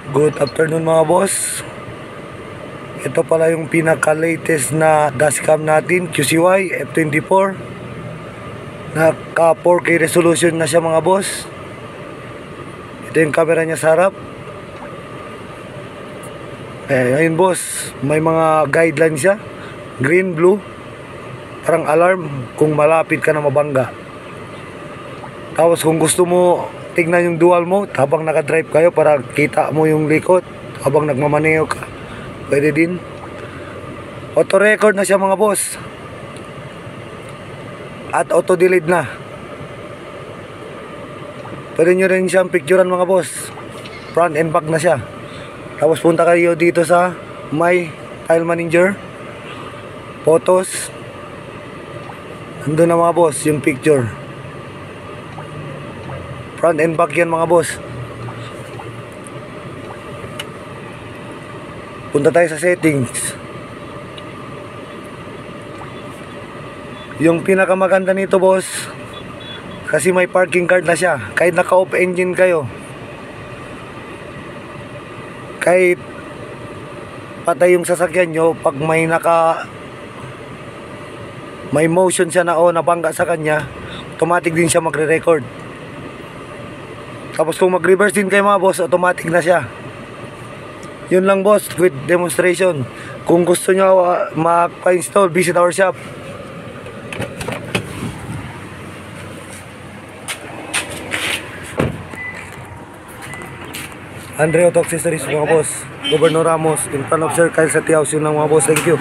Good afternoon mga boss. Ito pala yung pinaka-latest na dashcam natin, QCY F24. Naka 4K resolution na siya mga boss. Ito yung camera niya sa harap. Ayun boss, may mga guidelines siya. Green, blue. Parang alarm kung malapit ka na mabangga. Tapos kung gusto mo tignan yung dual mode habang nakadrive kayo para kita mo yung likod habang nagmamaneho ka, pwede din. Auto record na siya mga boss, at auto delete na. Pwede nyo rin siyang picturean mga boss, front and back na siya. Tapos punta kayo dito sa my file manager, photos, andun na mga boss yung picture. Front and back yan mga boss. Punta tayo sa settings. Yung pinakamaganda nito boss, kasi may parking card na siya. Kahit naka-off engine kayo, kahit patay yung sasakyan nyo, pag may motion siya na o nabangga sa kanya, automatic din siya magre-record. Tapos kung mag-reverse din kayo mga boss, automatic na siya. Yun lang boss, with demonstration. Kung gusto nyo maka-install, visit our shop. Andre Auto Accessories mga boss, Governor Ramos, in front of Sir Kyle Satiaos. Yun lang mga boss, thank you.